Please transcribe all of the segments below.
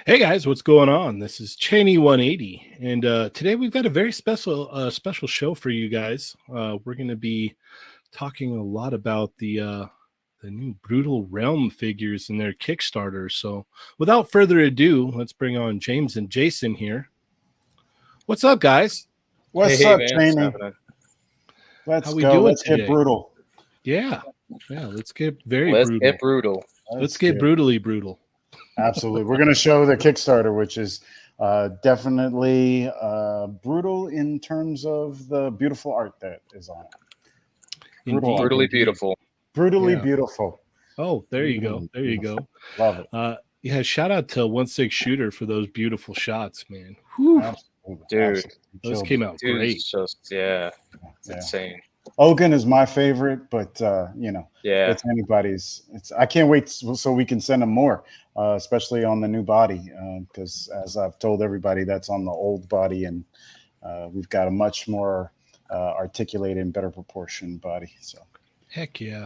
Hey guys, what's going on? This is Cheney 180, and today we've got a very special show for you guys. We're going to be talking a lot about the new Brutal Realm figures and their Kickstarter. So, without further ado, let's bring on James and Jason here. What's up, guys? What's up, Cheney? Let's go. Let's get brutal. Yeah. Let's get brutal. Let's get brutally brutal. Absolutely. We're going to show the Kickstarter, which is definitely brutal in terms of the beautiful art that is on it. Brutally beautiful. Brutally beautiful. Oh, there you go. There you go. Love it. Yeah, shout out to OneSixShooter for those beautiful shots, man. Whew. Absolutely. Dude. Absolutely. Those came out great. It's just, it's insane. Ogun is my favorite, but it's anybody's. I can't wait so we can send them more, especially on the new body, because as I've told everybody, that's on the old body, and we've got a much more articulated and better proportioned body. So, heck yeah.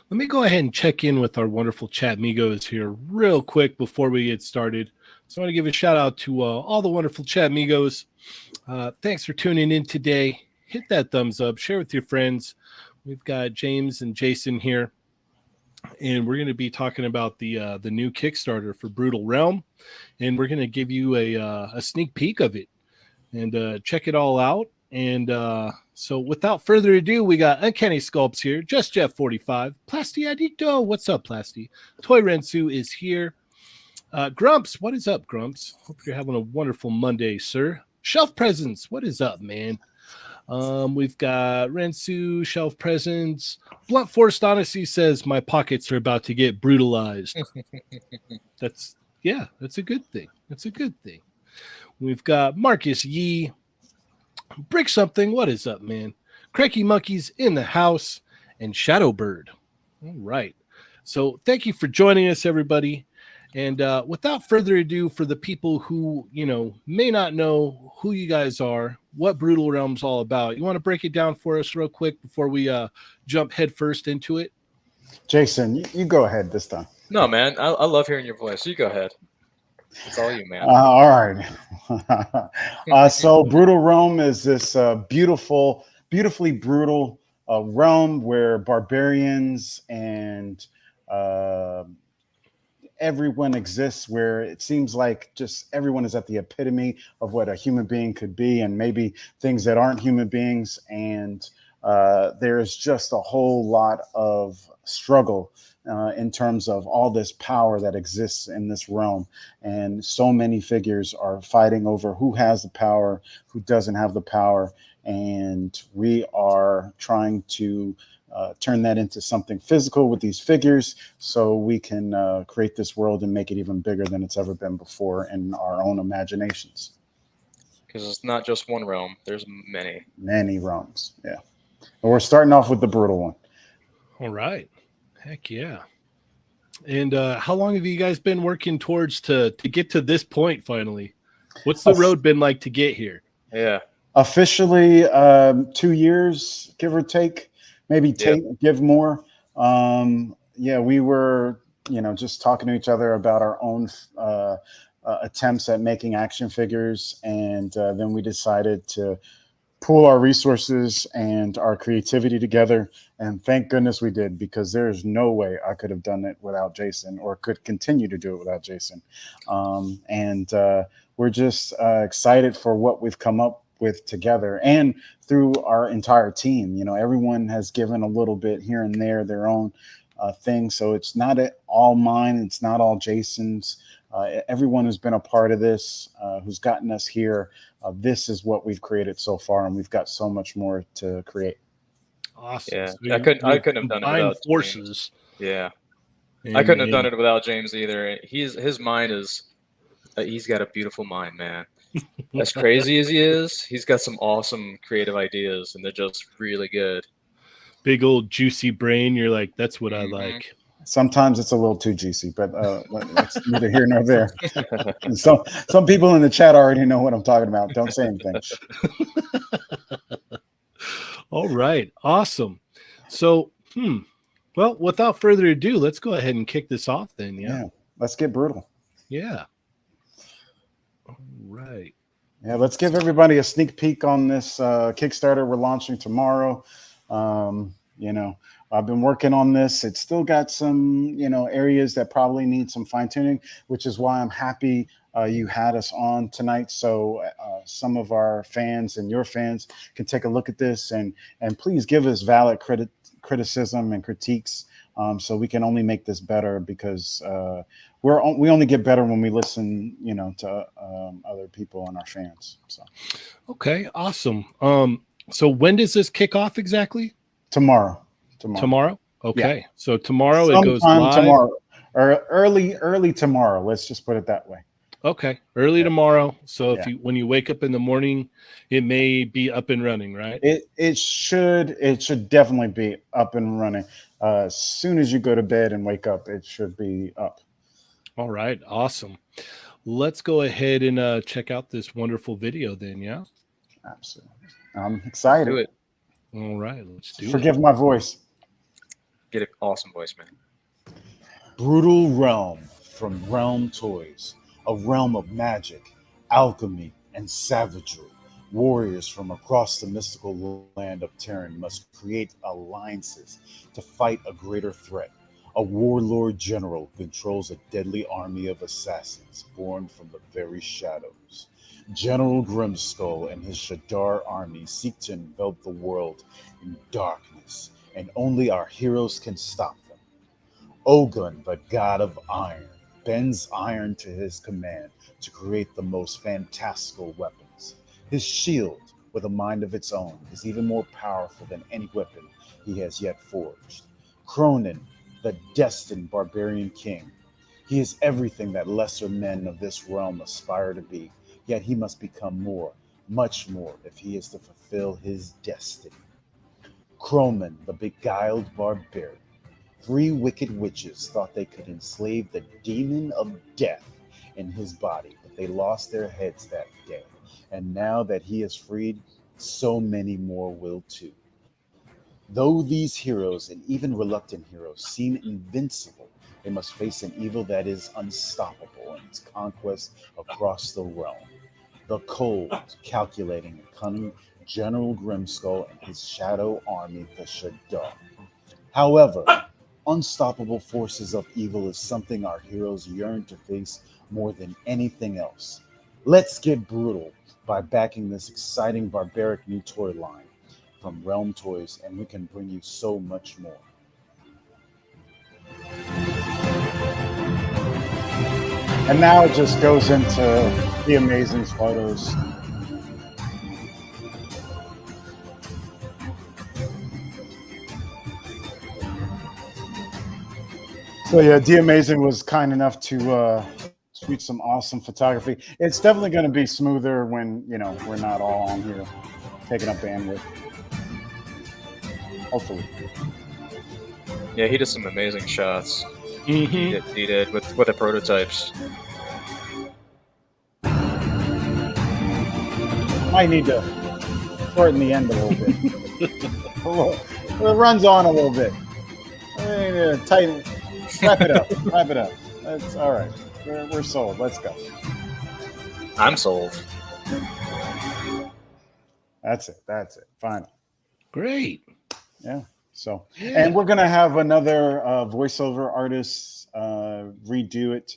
Let me go ahead and check in with our wonderful chat amigos here real quick before we get started. So I want to give a shout out to all the wonderful chat amigos. Thanks for tuning in today. Hit that thumbs up, share with your friends. We've got James and Jason here, and we're going to be talking about the new Kickstarter for Brutal Realm, and we're going to give you a sneak peek of it and check it all out. And so without further ado, we got Uncanny Sculpts here, Just Jeff 45, Plasti Adicto, what's up, Plasti? Toy Rensu is here. Grumps, what is up, Grumps? Hope you're having a wonderful Monday, sir. Shelf Presence, what is up, man? We've got Rensu, Shelf Presence. Blunt Force Honesty says my pockets are about to get brutalized. That's a good thing. That's a good thing. We've got Marcus Yee. Brick Something, what is up, man? Cranky Monkeys in the house, and Shadowbird. All right. So thank you for joining us, everybody. And without further ado, for the people who, may not know who you guys are, what Brutal Realm's all about, you want to break it down for us real quick before we jump headfirst into it? Jason, you go ahead this time. No, man. I love hearing your voice. You go ahead. It's all you, man. All right. So Brutal Realm is this beautifully brutal realm where barbarians and everyone exists, where it seems like just everyone is at the epitome of what a human being could be, and maybe things that aren't human beings. And there's just a whole lot of struggle in terms of all this power that exists in this realm. And so many figures are fighting over who has the power, who doesn't have the power. And we are trying to turn that into something physical with these figures so we can create this world and make it even bigger than it's ever been before in our own imaginations. Because it's not just one realm. There's many realms. Yeah. But we're starting off with the brutal one. All right. Heck yeah. And how long have you guys been working towards to get to this point finally? What's the road been like to get here? Yeah. Officially 2 years, give or take. Maybe give more. We were, just talking to each other about our own attempts at making action figures. And then we decided to pool our resources and our creativity together. And thank goodness we did, because there's no way I could have done it without Jason, or could continue to do it without Jason. We're just excited for what we've come up with together, and through our entire team. Everyone has given a little bit here and there, their own thing. So it's not all mine. It's not all Jason's. Everyone who's been a part of this, who's gotten us here, this is what we've created so far, and we've got so much more to create. Awesome. Yeah, So I couldn't have done it without forces. James. Yeah, I couldn't have done it without James either. His mind is, he's got a beautiful mind, man. As crazy as he is, he's got some awesome creative ideas, and they're just really good. Big old juicy brain. You're like, that's what I like. Sometimes it's a little too juicy, but that's neither here nor there. Some people in the chat already know what I'm talking about. Don't say anything. All right. Awesome. So, well, without further ado, let's go ahead and kick this off then. Yeah. Let's get brutal. Yeah. All right. Yeah, let's give everybody a sneak peek on this Kickstarter we're launching tomorrow. I've been working on this. It's still got some, areas that probably need some fine tuning, which is why I'm happy you had us on tonight. So some of our fans and your fans can take a look at this, and please give us valid criticism and critiques, so we can only make this better, because we only get better when we listen, to other people and our fans. So, okay, awesome. So when does this kick off exactly? Tomorrow. Okay. Yeah. So tomorrow Sometime it goes live. Tomorrow, or early tomorrow. Let's just put it that way. Okay, early tomorrow. So when you wake up in the morning, it may be up and running, right? It should definitely be up and running. As soon as you go to bed and wake up, it should be up. All right, awesome. Let's go ahead and check out this wonderful video then. Yeah, absolutely. I'm excited. Do it. All right, let's do it. Forgive my voice. Get an awesome voice, man. Brutal Realm from Realm Toys, a realm of magic, alchemy, and savagery. Warriors from across the mystical land of Terran must create alliances to fight a greater threat. A warlord general controls a deadly army of assassins born from the very shadows. General Grimskull and his Shadar army seek to envelop the world in darkness, and only our heroes can stop them. Ogun, the god of iron, bends iron to his command to create the most fantastical weapons. His shield, with a mind of its own, is even more powerful than any weapon he has yet forged. Cronin, the destined barbarian king. He is everything that lesser men of this realm aspire to be, yet he must become more, much more, if he is to fulfill his destiny. Croman, the beguiled barbarian. 3 wicked witches thought they could enslave the demon of death in his body, but they lost their heads that day. And now that he is freed, so many more will too. Though these heroes, and even reluctant heroes, seem invincible, they must face an evil that is unstoppable in its conquest across the realm. The cold, calculating, and cunning General Grimskull and his shadow army, the Shadar. However, unstoppable forces of evil is something our heroes yearn to face more than anything else. Let's get brutal by backing this exciting barbaric new toy line from Realm Toys, and we can bring you so much more. And now it just goes into the amazing photos. So yeah, The Amazing was kind enough to shoot some awesome photography. It's definitely going to be smoother when, we're not all on here taking up bandwidth. Hopefully. Yeah, he did some amazing shots. He did with the prototypes. Might need to shorten the end a little bit. It runs on a little bit. Tighten. Wrap it up. That's all right. We're sold. Let's go. I'm sold. That's it. That's it. Final. Great. Yeah. So, Yeah. and we're going to have another voiceover artist redo it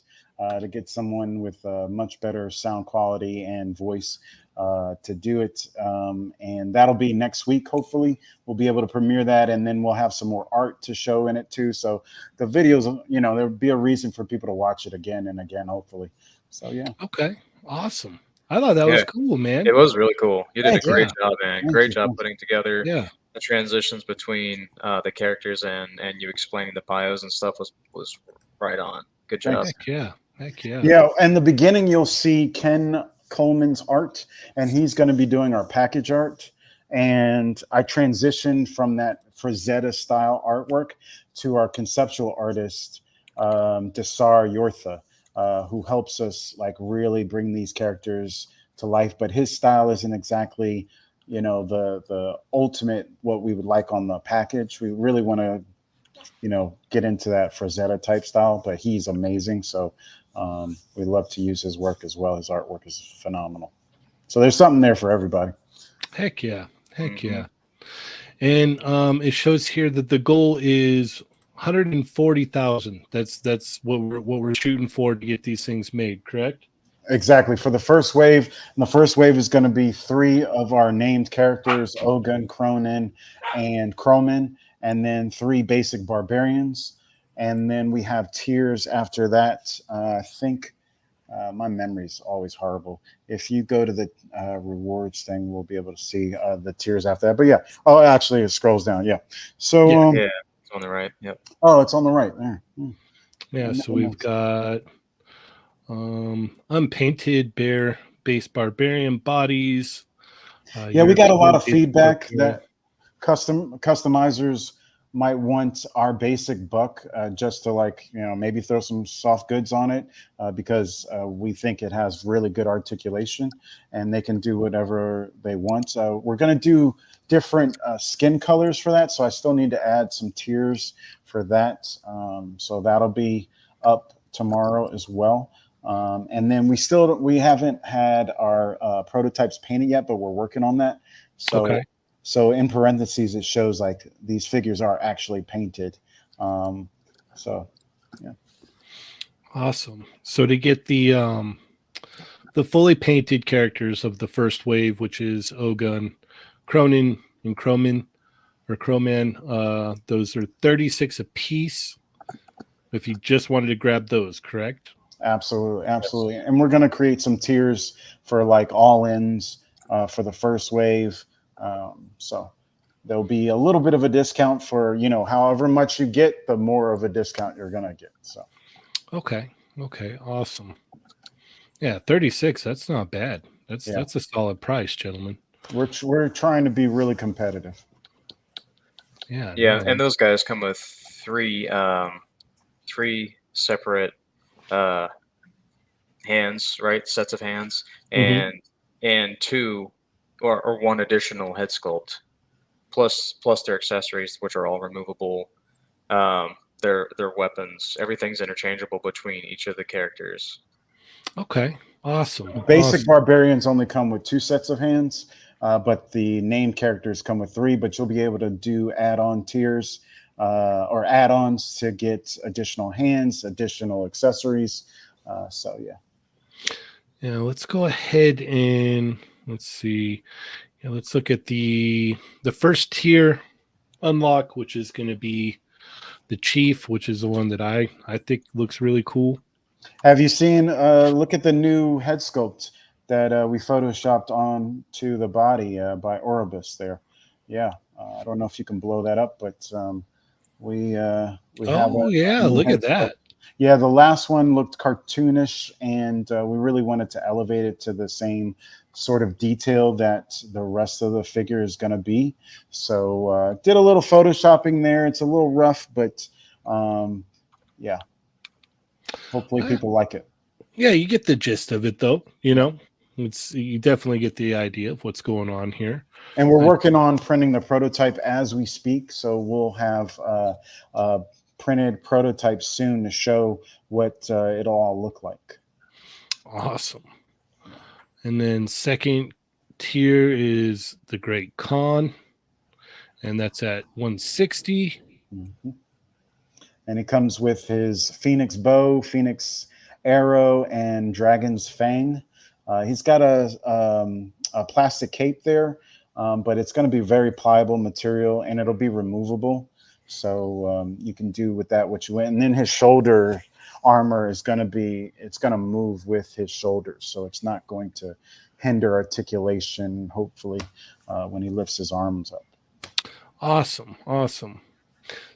to get someone with much better sound quality and voice to do it. And that'll be next week. Hopefully we'll be able to premiere that, and then we'll have some more art to show in it too. So the videos, you know, there'll be a reason for people to watch it again and again, hopefully. So, yeah. Okay. Awesome. I thought that was cool, man. It was really cool. You did Thank a great you. job, man. Thank Great you. job putting together Yeah. the transitions between the characters and you explaining the bios and stuff was right on. Good job. Heck yeah. Heck yeah. Yeah, and the beginning you'll see Ken Coleman's art, and he's going to be doing our package art. And I transitioned from that Frazetta style artwork to our conceptual artist, Desar Yortha, who helps us like really bring these characters to life. But his style isn't exactly, you know, the ultimate what we would like on the package. We really want to, you know, get into that Frazetta type style, but he's amazing. So we love to use his work as well. His artwork is phenomenal. So there's something there for everybody. Heck yeah. Heck yeah. And it shows here that the goal is 140,000. That's what we're shooting for to get these things made, correct? Exactly. For the first wave, and the first wave is going to be 3 of our named characters, Ogun, Cronin, and Croman, and then 3 basic barbarians. And then we have tiers after that. I think my memory's always horrible. If you go to the rewards thing, we'll be able to see the tiers after that. But yeah, oh, actually, it scrolls down. Yeah. So yeah, it's on the right. Yep. Oh, it's on the right there. Yeah. So we've got unpainted bear base barbarian bodies. Yeah, we got a lot of feedback that customizers might want our basic buck just to, like, you know, maybe throw some soft goods on it because we think it has really good articulation and they can do whatever they want. So we're going to do different skin colors for that. So I still need to add some tiers for that. So that'll be up tomorrow as well. And then we haven't had our prototypes painted yet, but we're working on that. So, okay. So in parentheses, it shows like these figures are actually painted. So, yeah. Awesome. So to get the fully painted characters of the first wave, which is Ogun, Cronin, and Croman, those are 36 a piece. If you just wanted to grab those, correct? Absolutely, absolutely. And we're going to create some tiers for like all-ins for the first wave. So there'll be a little bit of a discount for, you know, however much you get, the more of a discount you're going to get. So. Okay. Awesome. Yeah. 36. That's not bad. That's a solid price, gentlemen. We're trying to be really competitive. Yeah. Yeah. And those guys come with three separate hands, right? Sets of hands, and 2 or 1 additional head sculpt, plus their accessories, which are all removable. Their weapons, everything's interchangeable between each of the characters. Okay. Awesome. Basic barbarians only come with 2 sets of hands, but the named characters come with 3. But you'll be able to do add-on tiers or add-ons to get additional hands, additional accessories. So yeah. Yeah. Let's go ahead and let's see. Yeah, let's look at the first tier unlock, which is going to be the Chief, which is the one that I think looks really cool. Have you seen? Look at the new head sculpt that we photoshopped onto the body by Oribus there. Yeah, I don't know if you can blow that up, but we have. Oh yeah, look at that. Yeah, the last one looked cartoonish, and we really wanted to elevate it to the same sort of detail that the rest of the figure is going to be. So did a little photoshopping there. It's a little rough, but yeah. Hopefully people like it. Yeah, you get the gist of it, though. You know, you definitely get the idea of what's going on here. And we're working on printing the prototype as we speak, so we'll have printed prototypes soon to show what it'll all look like. Awesome. And then second tier is the Great Khan, and that's at 160. Mhm. And he comes with his Phoenix bow, Phoenix arrow, and Dragon's Fang. He's got a plastic cape there, but it's going to be very pliable material, and it'll be removable. So you can do with that what you want. And then his shoulder armor is going to be, it's going to move with his shoulders. So it's not going to hinder articulation, hopefully, when he lifts his arms up. Awesome.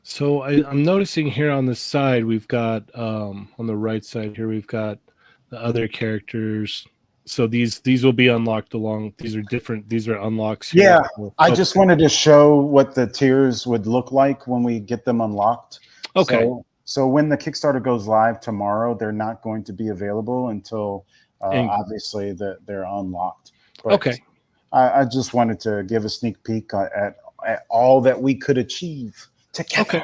So I'm noticing here on the side, we've got on the right side here, we've got the other characters. So these will be unlocked along. These are different. These are unlocks. Here. Yeah, I just wanted to show what the tiers would look like when we get them unlocked. Okay. So when the Kickstarter goes live tomorrow, they're not going to be available until obviously they're unlocked. But okay. I just wanted to give a sneak peek at all that we could achieve together. Okay.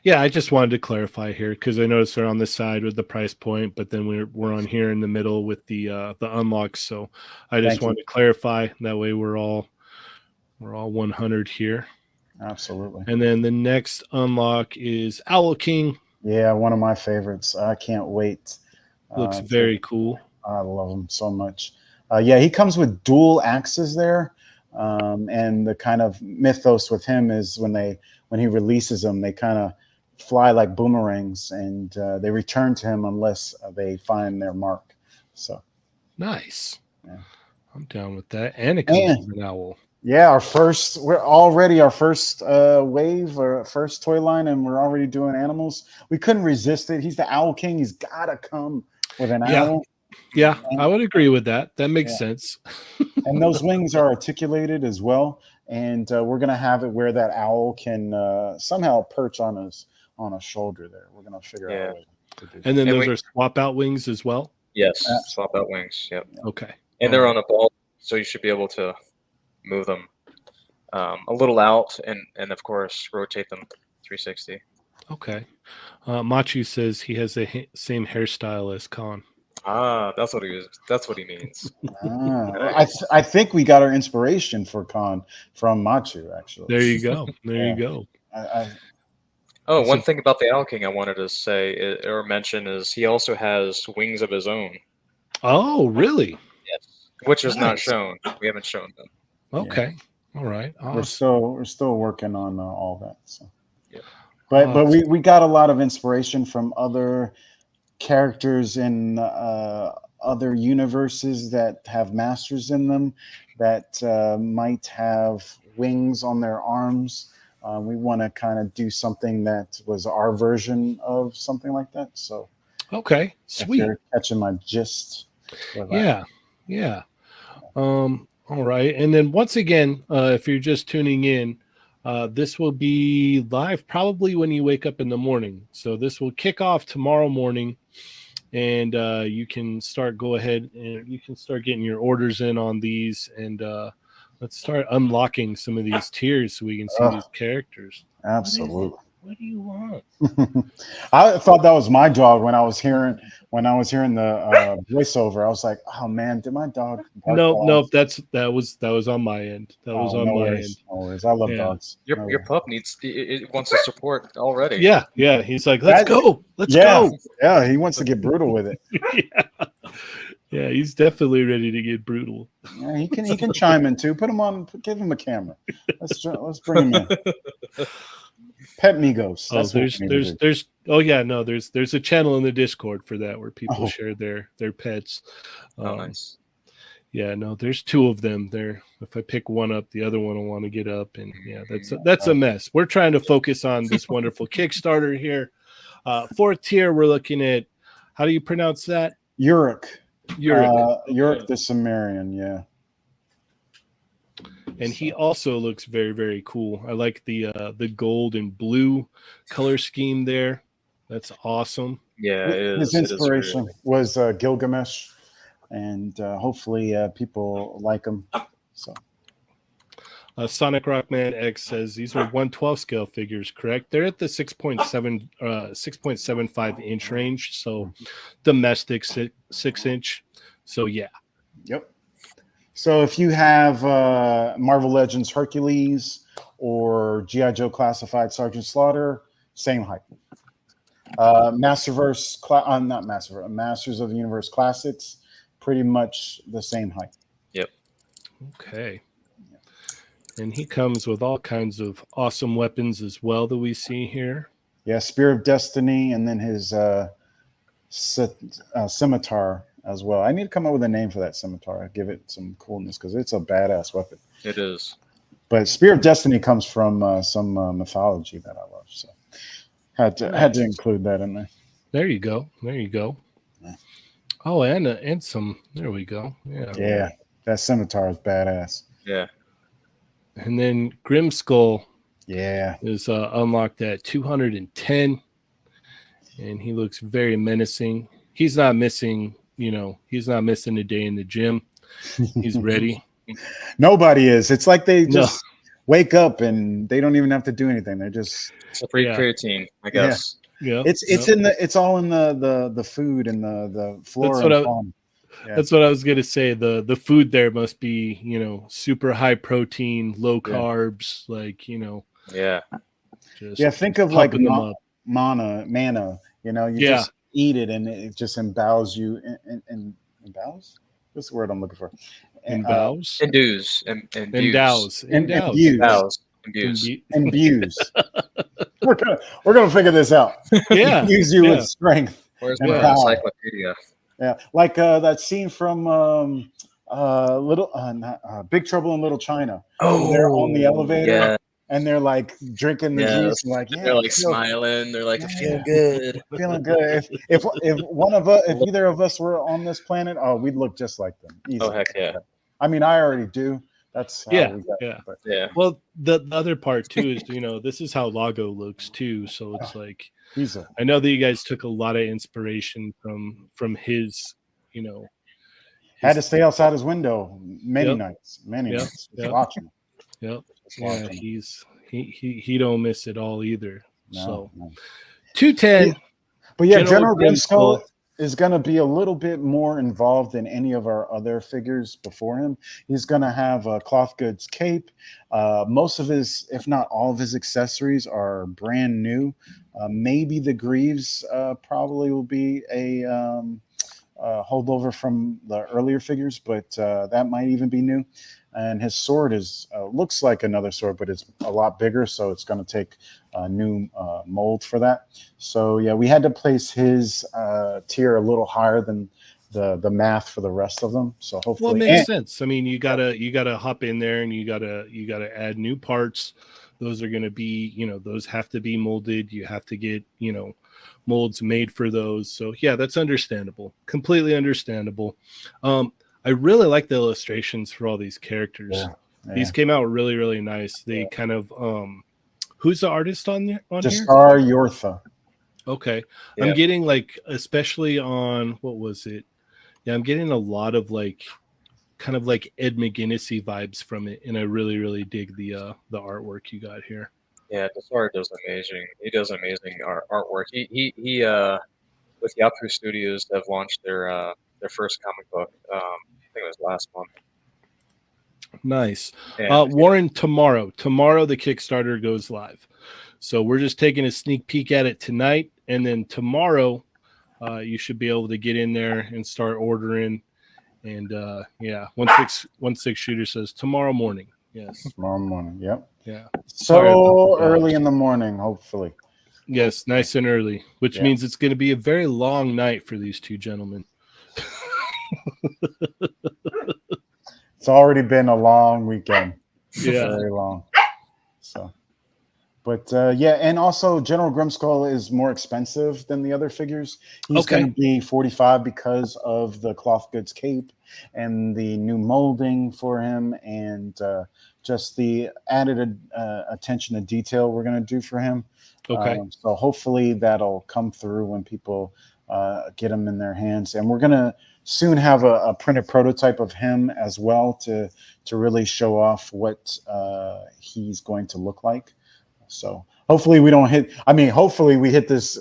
Yeah, I just wanted to clarify here because I noticed they're on the side with the price point, but then we're on here in the middle with the unlocks. So I just wanted to clarify. That way we're all 100 here. Absolutely. And then the next unlock is Owl King. Yeah, one of my favorites. I can't wait. Looks very cool. I love him so much. Yeah, he comes with dual axes there. And the kind of mythos with him is when he releases them, they kind of fly like boomerangs, and they return to him unless they find their mark. So nice. Yeah. I'm down with that. And it comes with an owl. Yeah, our first wave or first toy line, and we're already doing animals. We couldn't resist it. He's the Owl King. He's got to come with an owl. Yeah, I would agree with that. That makes sense. And those wings are articulated as well. And we're going to have it where that owl can somehow perch on a shoulder there. We're going to figure out a way to do that. And then those are swap out wings as well? Yes, swap out wings. Yep. Okay. And they're on a ball, so you should be able to move them a little out and of course, rotate them 360. Okay. Machu says he has the same hairstyle as Khan. That's what he means. I think we got our inspiration for Khan from Machu, actually. There you go. You go. One thing about the Owl King I wanted to say or mention is he also has wings of his own. Oh, really? Yes. Which is not shown. We haven't shown them. Okay. Yeah. All right. Awesome. We're still working on all that. So. Yeah. But we got a lot of inspiration from other characters in other universes that have masters in them that might have wings on their arms. We want to kind of do something that was our version of something like that. So, okay, sweet. If you're catching my gist. Yeah. All right. And then once again, if you're just tuning in, this will be live probably when you wake up in the morning. So this will kick off tomorrow morning, and you can go ahead and you can start getting your orders in on these, and let's start unlocking some of these tiers so we can see these characters. Absolutely. What do you want? I thought that was my dog when I was hearing the voiceover. I was like, "Oh man, did my dog?" No, that was on my end. That was on my end. No worries. I love dogs. Your pup it wants to support already. Yeah. He's like, let's go. Yeah, he wants to get brutal with it. Yeah, he's definitely ready to get brutal. Yeah, he can chime in too. Put him on. Give him a camera. Let's bring him in. Pet Migos. There's a channel in the Discord for that where people share their pets. Nice. Yeah, no, there's two of them there. If I pick one up, the other one will want to get up, and yeah, that's a mess. We're trying to focus on this wonderful Kickstarter here. Fourth tier, we're looking at, how do you pronounce that? Uruk Uruk the Sumerian, yeah. And he also looks very, very cool. I like the gold and blue color scheme there. That's awesome. Yeah, his inspiration was Gilgamesh, and hopefully people like him. So, Sonic Rockman X says these are 1/12 scale figures, correct? They're at the 6.75 inch range, so domestic 6 inch. So yeah. Yep. So if you have Marvel Legends Hercules or G.I. Joe Classified Sergeant Slaughter, same height. Masterverse, not Masterverse, Masters of the Universe Classics, pretty much the same height. Yep. Okay. And he comes with all kinds of awesome weapons as well that we see here. Yeah, Spear of Destiny, and then his scimitar as well. I need to come up with a name for that scimitar. Give it some coolness because it's a badass weapon. It is. But Spear of Destiny comes from some mythology that I love, so had to include that in there. There you go. There you go. Oh, and some. There we go. Yeah, that scimitar is badass. Yeah. And then Grimskull Yeah, is unlocked at 210, and he looks very menacing. He's not missing. He's not missing a day in the gym. He's ready. nobody is. It's like they just wake up and they don't even have to do anything. They're just It's a free creatine, I guess. Yeah. It's all in the food and the flora and fauna. Yeah. That's what I was gonna say. The food there must be, super high protein, low carbs, Yeah. just Think of like manna. You just eat it and it just embows you. Embows? What's the word I'm looking for? Endows. Endows. Imbues. We're gonna figure this out. Yeah. Infuse you with strength. Where's and my power. encyclopedia? Yeah, like that scene from Big Trouble in Little China. Oh, they're on the elevator. Yeah. And they're like drinking the juice, and like they're like smiling. They're like feeling good. Feeling good. If either of us were on this planet, we'd look just like them. Easy. Oh heck yeah! I mean, I already do. That's how we got it, but. Yeah. Well, the other part too is this is how Lago looks too. So it's like I know that you guys took a lot of inspiration from his. Had to stay outside his window many nights. Just watching. Yep. Yeah, he don't miss it all either. No. 210. But yeah, General Grimskull is going to be a little bit more involved than any of our other figures before him. He's going to have a cloth goods cape. Most of his, if not all of his accessories are brand new. Maybe the greaves probably will be a holdover from the earlier figures, but that might even be new. And his sword looks like another sword, but it's a lot bigger, so it's going to take a new mold for that. So yeah, we had to place his tier a little higher than the math for the rest of them. So hopefully, well, it makes sense. I mean, you gotta hop in there and you gotta add new parts. Those are going to be, those have to be molded. You have to get, molds made for those. So yeah, that's understandable. Completely understandable. I really like the illustrations for all these characters. Yeah. These came out really, really nice. They kind of who's the artist on here? Jastar Yortha. Okay. Yeah. I'm getting especially on what was it? Yeah, I'm getting a lot of kind of like Ed McGuinness-y vibes from it, and I really, really dig the artwork you got here. Yeah, Jastar does amazing. He does amazing artwork. He with Yapu Studios have launched their first comic book. I think it was last month. Nice. Warren, tomorrow the Kickstarter goes live. So we're just taking a sneak peek at it tonight, and then tomorrow you should be able to get in there and start ordering. And OneSixShooter says tomorrow morning. Yes. Tomorrow morning. Yep. Yeah. So early in the morning, hopefully. Yes, nice and early, which means it's going to be a very long night for these two gentlemen. It's already been a long weekend. Yeah. Very long. So, but and also General Grimskull is more expensive than the other figures. He's going to be $45 because of the cloth goods cape and the new molding for him, and just the added attention to detail we're going to do for him. Okay. So hopefully that'll come through when people get them in their hands, and we're going to soon have a printed prototype of him as well to really show off what he's going to look like. So hopefully we don't hit. I mean, hopefully we hit this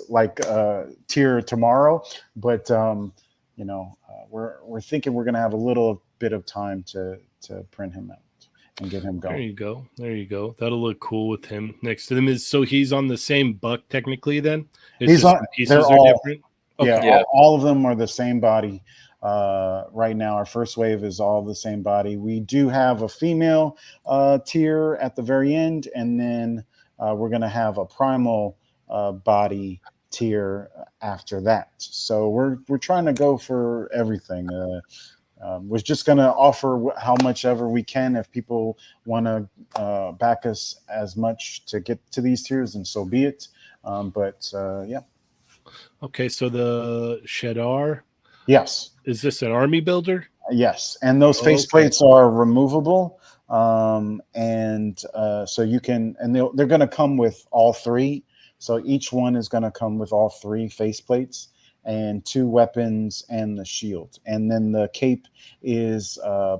tier tomorrow, but we're thinking we're going to have a little bit of time to print him out and get him There going. you go. There you go. That'll look cool with him next to them. So he's on the same buck technically then? It's He's just on. the pieces They're are all different? yeah. Okay. Yeah. All of them are the same body. Right now, our first wave is all the same body. We do have a female tier at the very end, and then we're going to have a primal body tier after that. So we're trying to go for everything. We're just going to offer how much ever we can. If people want to back us as much to get to these tiers, and so be it. Yeah. Okay, so the Shadar, Yes. is this an army builder? Yes, and those Okay. faceplates are removable, so you can, and they're going to come with all three. So each one is going to come with all three faceplates and 2 weapons and the shield, and then the cape is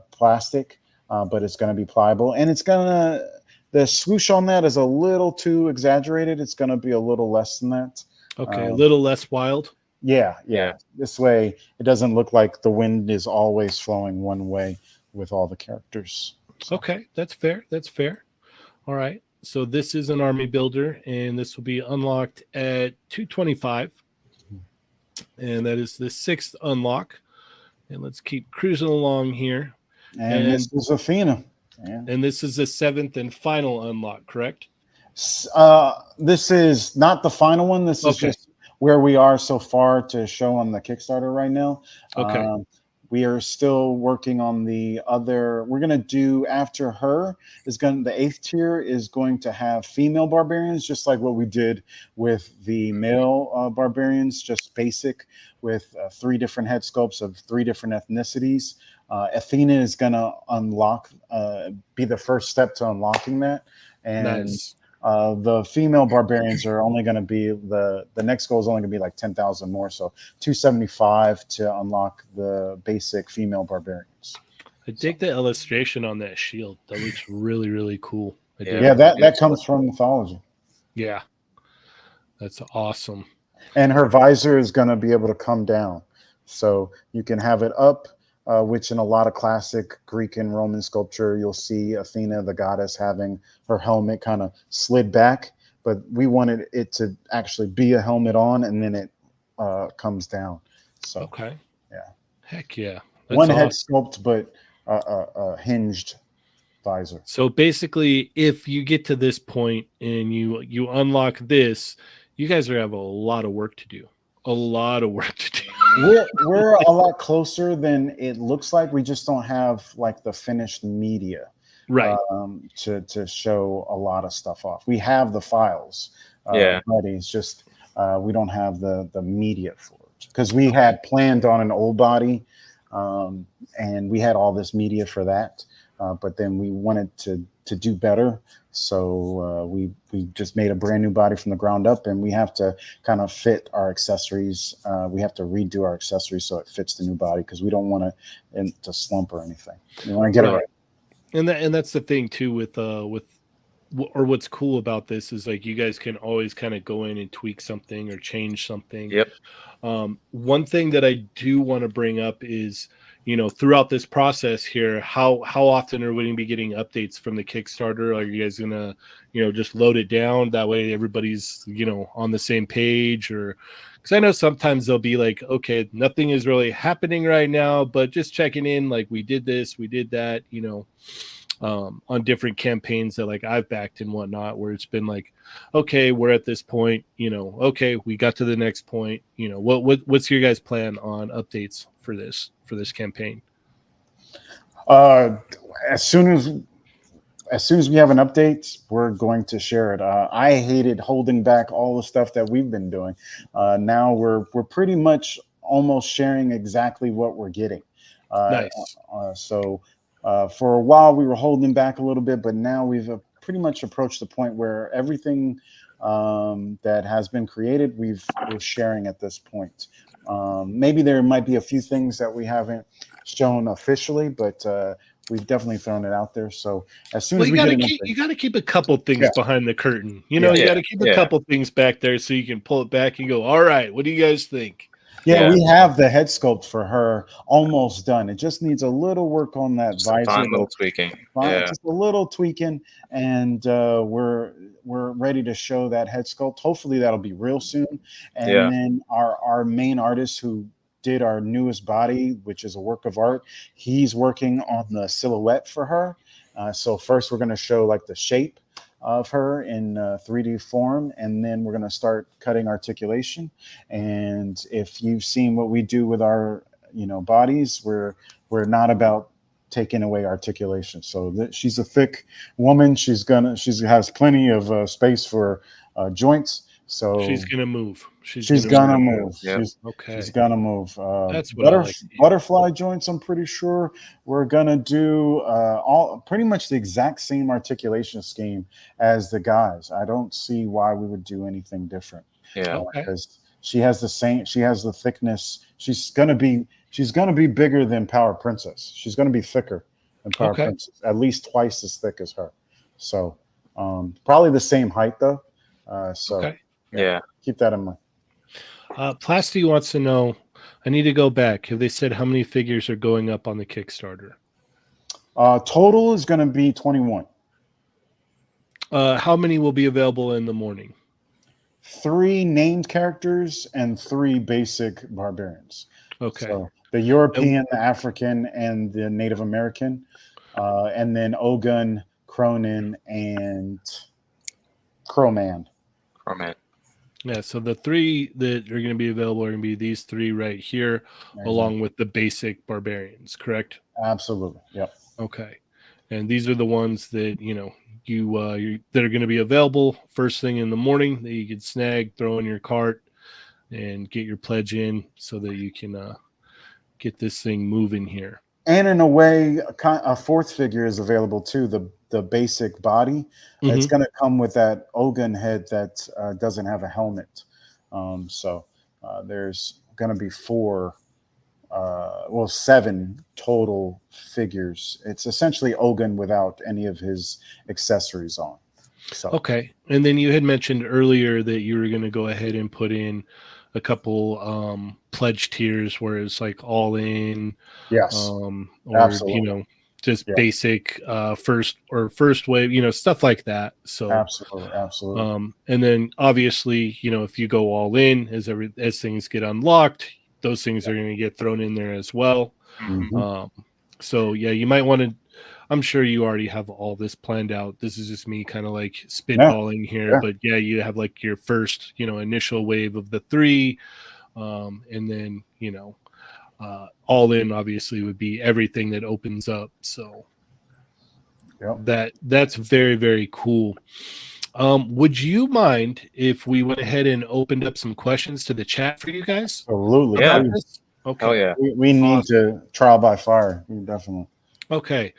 plastic, but it's going to be pliable, and the swoosh on that is a little too exaggerated. It's going to be a little less than that. Okay, a little less wild. Yeah. This way, it doesn't look like the wind is always flowing one way with all the characters. So. Okay, that's fair. That's fair. All right. So this is an army builder, and this will be unlocked at 225. And that is the 6th unlock. And let's keep cruising along here. And this is Athena. Yeah. And this is the 7th and final unlock, correct? This is not the final one. This is Okay. just where we are so far to show on the Kickstarter right now. Okay. We are still working on the other. We're going to do after her the 8th tier is going to have female barbarians, just like what we did with the male barbarians, just basic with 3 different head sculpts of 3 different ethnicities. Athena is going to be the first step to unlocking that. And Nice. the female barbarians are only going to be the next goal is only going to be like 10,000 more, so 275 to unlock the basic female barbarians. I dig the illustration on that shield. That looks really, really cool. I dig Yeah, it. that comes from mythology. Yeah. That's awesome. And her visor is going to be able to come down, so you can have it up, which in a lot of classic Greek and Roman sculpture, you'll see Athena, the goddess, having her helmet kind of slid back. But we wanted it to actually be a helmet on, and then it comes down. So, Okay. Yeah. Heck yeah. That's one head awesome. sculpt, but a hinged visor. So basically, if you get to this point and you unlock this, you guys are going to have a lot of work to do. A lot of work to do. We're a lot closer than it looks like. We just don't have like the finished media, Right. To show a lot of stuff off. We have the files, Yeah. but it's just we don't have the media for it, because we had planned on an old body, and we had all this media for that, but then we wanted to do better. So we just made a brand new body from the ground up, and we have to kind of fit our accessories. We have to redo our accessories so it fits the new body, because we don't want to slump or anything. We want to get it right. And that's the thing too with what's cool about this is like you guys can always kind of go in and tweak something or change something. Yep. One thing that I do want to bring up is, throughout this process here, how often are we going to be getting updates from the Kickstarter? Are you guys going to, just load it down? That way everybody's, on the same page, or because I know sometimes they'll be like, okay, nothing is really happening right now, but just checking in, like we did this, we did that, on different campaigns that like I've backed and whatnot, where it's been like, okay, we're at this point, okay, we got to the next point, what's your guys' plan on updates for this campaign? As soon as we have an update, we're going to share it. I hated holding back all the stuff that we've been doing. Now we're pretty much almost sharing exactly what we're getting. Nice. So for a while we were holding back a little bit, but now we've pretty much approached the point where everything that has been created, we're sharing at this point. Maybe there might be a few things that we haven't shown officially, but we've definitely thrown it out there. So as soon as we you got to keep a couple things behind the curtain. You got to keep a couple things back there so you can pull it back and go, all right, what do you guys think? Yeah, Yeah. we have the head sculpt for her almost done. It just needs a little work on that Some visor, fine little tweaking. Yeah. just a little tweaking, and we're ready to show that head sculpt. Hopefully, that'll be real soon. And Yeah. then our main artist who did our newest body, which is a work of art, he's working on the silhouette for her. So first, we're going to show like the shape of her in 3D form, and then we're going to start cutting articulation. And if you've seen what we do with our bodies, we're not about taking away articulation. So she's a thick woman. She has plenty of space for joints. So She's gonna move. she's gonna move. Yep. Okay. She's gonna move. That's what I like to hear. Butterfly joints. I'm pretty sure we're gonna do all pretty much the exact same articulation scheme as the guys. I don't see why we would do anything different. Yeah. Okay. Because she has the same. She has the thickness. She's gonna be bigger than Power Princess. She's gonna be thicker than Power Okay. Princess. At least twice as thick as her. So probably the same height though. So. Okay. Yeah. Keep that in mind. Plasty wants to know. I need to go back. Have they said how many figures are going up on the Kickstarter? Total is going to be 21. How many will be available in the morning? 3 named characters and 3 basic barbarians. Okay. So the European, the African, and the Native American, and then Ogun, Cronin, and Crowman. Oh man. Yeah, so the 3 that are going to be available are going to be these 3 right here, along with the basic barbarians, correct? Absolutely. Yep. Okay. And these are the ones that, that are going to be available first thing in the morning that you can snag, throw in your cart, and get your pledge in so that you can get this thing moving here. And in a way, a 4th figure is available too, the basic body. It's going to come with that Ogun head that doesn't have a helmet. So there's going to be 7 total figures. It's essentially Ogun without any of his accessories on. So Okay. And then you had mentioned earlier that you were going to go ahead and put in a couple pledge tiers where it's like all in, yes, or absolutely. just basic first wave, stuff like that. So absolutely. And then obviously, if you go all in as things get unlocked, those things are going to get thrown in there as well. Mhm. So yeah, you might want to. I'm sure you already have all this planned out. This is just me kind of like spitballing here, Yeah. but yeah, you have like your first, initial wave of the 3, and then all in obviously would be everything that opens up. So that's very, very cool. Would you mind if we went ahead and opened up some questions to the chat for you guys? Absolutely. Yeah. Okay. Oh yeah. We need to trial by fire. Definitely. Okay,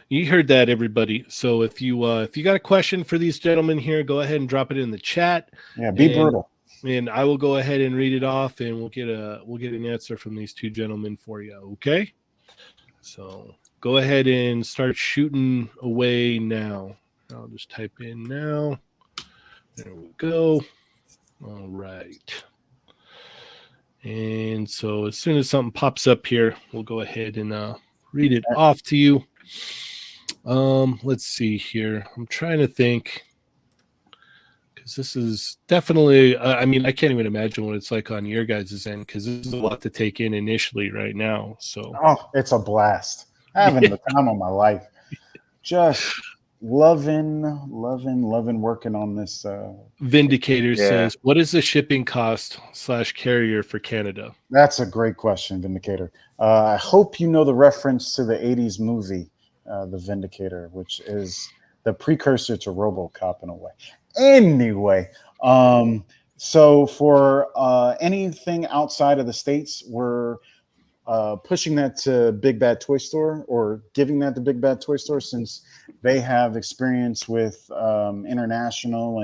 you heard that, everybody. So if you got a question for these gentlemen here, go ahead and drop it in the chat. Yeah, be brutal. And I will go ahead and read it off, and we'll get an answer from these 2 gentlemen for you. Okay. So go ahead and start shooting away now. I'll just type in now. There we go. All right. And so as soon as something pops up here, we'll go ahead and read it off to you. Let's see here. I'm trying to think, because this is definitely, I can't even imagine what it's like on your guys' end, because this is a lot to take in initially right now. So it's a blast. Having the time of my life. Just loving working on this. Vindicator says, what is the shipping cost / carrier for Canada? That's a great question, Vindicator. I hope you know the reference to the 80s movie, The Vindicator, which is the precursor to RoboCop in a way. Anyway, so for anything outside of the States, we're pushing that to Big Bad Toy Store, or giving that to Big Bad Toy Store, since they have experience with international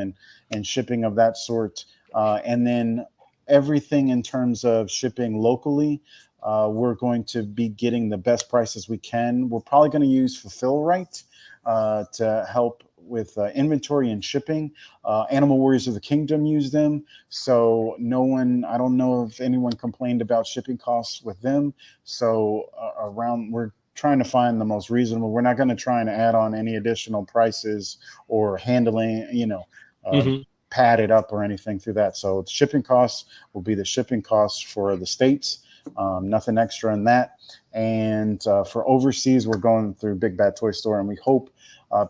and shipping of that sort. And then everything in terms of shipping locally, We're going to be getting the best prices we can. We're probably going to use Fulfill Right to help with inventory and shipping. Animal Warriors of the Kingdom use them. So I don't know if anyone complained about shipping costs with them. So we're trying to find the most reasonable. We're not going to try and add on any additional prices or handling, pad it up or anything through that. So the shipping costs will be the shipping costs for the States. Nothing extra in that. And for overseas, we're going through Big Bad Toy Store, and we hope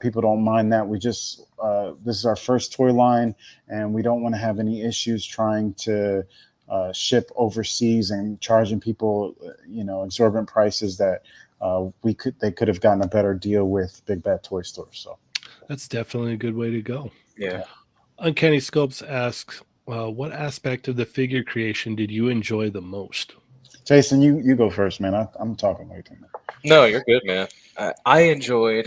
people don't mind that. This is our first toy line, and we don't want to have any issues trying to ship overseas and charging people, exorbitant prices that they could have gotten a better deal with Big Bad Toy Store. So that's definitely a good way to go. Yeah. Uncanny Scopes asks, what aspect of the figure creation did you enjoy the most? Jason, you go first, man. I'm talking way too much. No, you're good, man. I enjoyed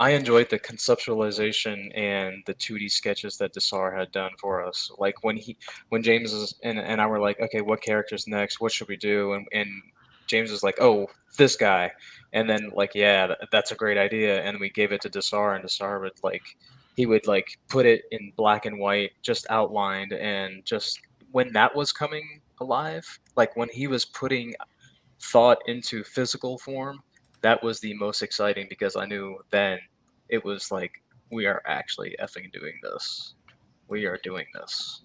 the conceptualization and the 2D sketches that Desar had done for us. Like when James and I were like, okay, what character's next? What should we do? And James was like, oh, this guy. And then like, yeah, that's a great idea. And we gave it to Desar, and Desar would put it in black and white, just outlined, and just when that was coming alive, like when he was putting thought into physical form, that was the most exciting, because I knew then it was like, we are actually effing doing this. We are doing this.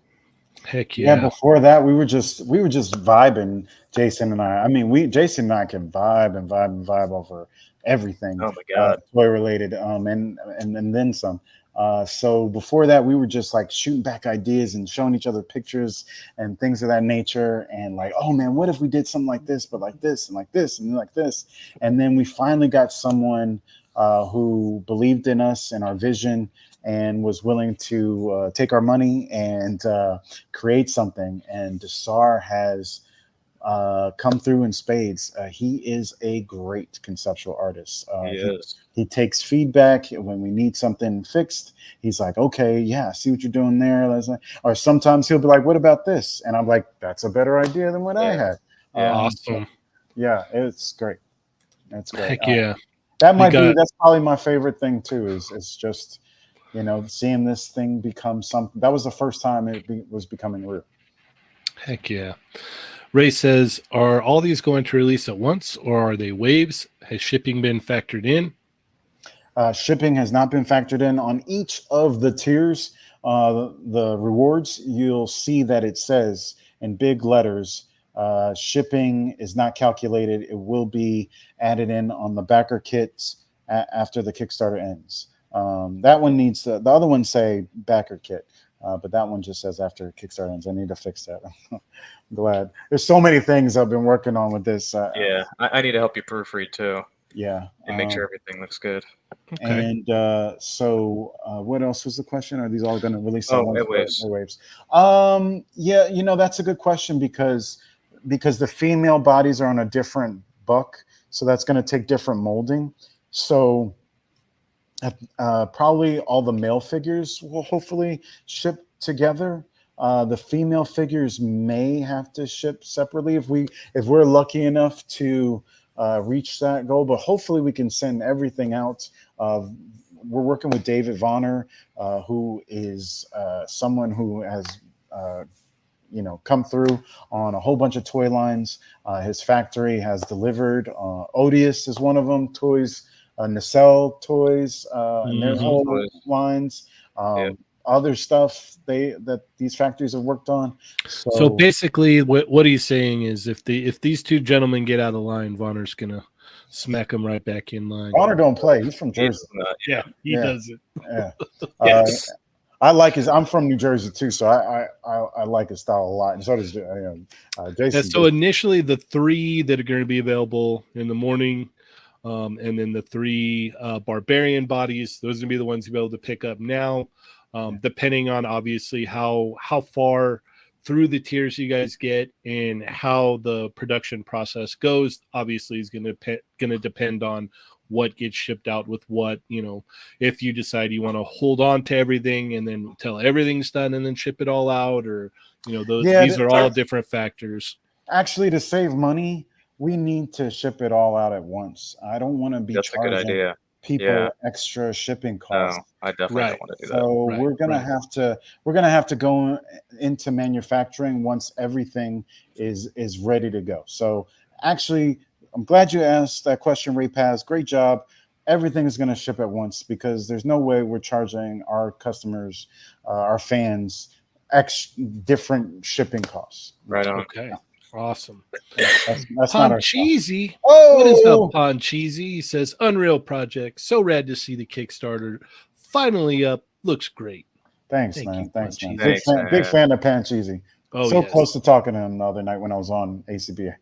Heck yeah. Before that, we were just vibing, Jason and I. I mean, Jason and I can vibe and vibe over everything. Oh my God. Toy related, and then some. So before that, we were just like shooting back ideas and showing each other pictures and things of that nature. And like, oh man, what if we did something like this, but like this and like this and like this? And then we finally got someone who believed in us and our vision and was willing to take our money and create something. And Desar has come through in spades. He is a great conceptual artist. He takes feedback when we need something fixed. He's like, okay, yeah, I see what you're doing there. Or sometimes he'll be like, what about this? And I'm like, that's a better idea than what I had. Awesome. So, it's great. That's great. Heck yeah. That's probably my favorite thing too, is just, seeing this thing become something. That was the first time it was becoming real. Heck yeah. Ray says, are all these going to release at once, or are they waves? Has shipping been factored in? Shipping has not been factored in on each of the tiers. The rewards, you'll see that it says in big letters, shipping is not calculated. It will be added in on the backer kits after the Kickstarter ends. That one needs the other ones say backer kit. But that one just says after Kickstarter ends. I need to fix that. I'm glad. There's so many things I've been working on with this. I need to help you proofread too. Yeah. And make sure everything looks good. Okay. And so what else was the question? Are these all going to release at once? Waves. That's a good question because the female bodies are on a different buck. So that's going to take different molding. So probably all the male figures will hopefully ship together. The female figures may have to ship separately if we're lucky enough to reach that goal, but hopefully we can send everything out. We're working with David Vonner, who is someone who has come through on a whole bunch of toy lines. His factory has delivered. Odious is one of them. Toys. Nacelle toys and their whole lines, other stuff that these factories have worked on. So basically, what he's saying is, if these two gentlemen get out of line, Vonner's gonna smack them right back in line. Vonner don't play. He's from Jersey. He does it. Yeah. Yes. I like his. I'm from New Jersey too, so I like his style a lot, and so does Jason. Yeah, so initially, the 3 that are going to be available in the morning. And then the 3 barbarian bodies, those are gonna be the ones you'll be able to pick up now, depending on obviously how far through the tiers you guys get and how the production process goes. Obviously is gonna depend on what gets shipped out with what. If you decide you want to hold on to everything and then till everything's done and then ship it all out, or these are all different factors. Actually, to save money, we need to ship it all out at once. I don't want to be That's a good charging idea. people Yeah. extra shipping No, costs. I definitely Right. don't want to do that. So Right, we're gonna have to go into manufacturing once everything is ready to go. So actually, I'm glad you asked that question, Ray Paz. Great job. Everything is going to ship at once because there's no way we're charging our customers, our fans, different shipping costs. Right on. Okay. Awesome. That's not our stuff. Poncheesy. Oh, What is up, Poncheesy? He says, Unreal Project. So rad to see the Kickstarter finally up. Looks great. Thanks, Thank man. you, Thanks, man. Poncheesy. Thanks, Big man. fan of Pancheesy. Oh, So yes. close to talking to him the other night when I was on ACBA.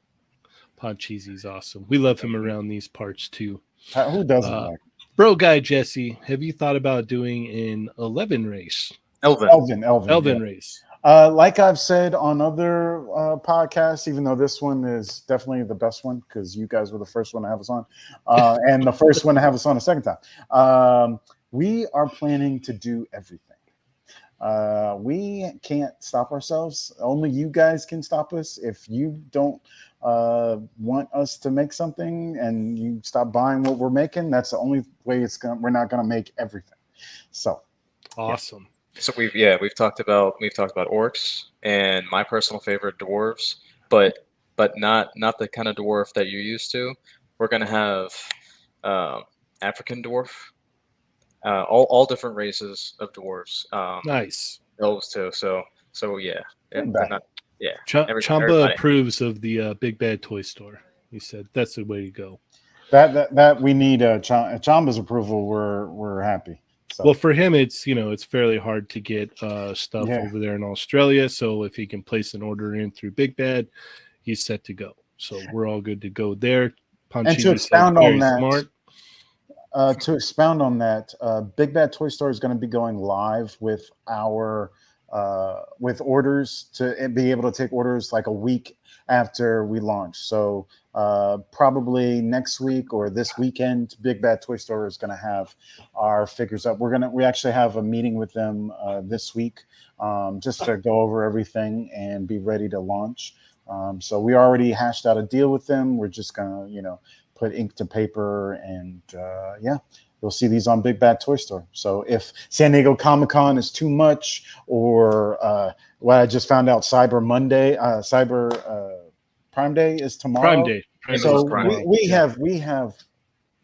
Poncheesy's awesome. We love him around these parts too. Who doesn't like Bro guy Jesse, have you thought about doing an 11 race? Elvin. Elvin, yeah. Race. Like I've said on other podcasts, even though this one is definitely the best one because you guys were the first one to have us on, and the first one to have us on a second time. We are planning to do everything. We can't stop ourselves. Only you guys can stop us. If you don't want us to make something and you stop buying what we're making, that's the only way we're not gonna make everything. So awesome. Yeah. So we've talked about orcs and my personal favorite dwarves, but not the kind of dwarf that you're used to. We're gonna have African dwarf, all different races of dwarves. Nice. Elves too. So yeah. Chamba everybody. approves of the Big Bad Toy Store. He said that's the way to go. that we need Chamba's approval. We're happy. So. Well, for him, it's fairly hard to get stuff Yeah. over there in Australia. So if he can place an order in through Big Bad, he's set to go. So we're all good to go there. And to expound on that, Big Bad Toy Store is going to be going live with our with orders to be able to take orders like a week after we launch. So probably next week or this weekend, Big Bad Toy Store is going to have our figures up. We actually have a meeting with them this week just to go over everything and be ready to launch. So we already hashed out a deal with them. We're just going to, put ink to paper and you'll see these on Big Bad Toy Store. So if San Diego Comic-Con is too much or what I just found out, Cyber Prime Day is tomorrow. Prime Day. So Prime. we have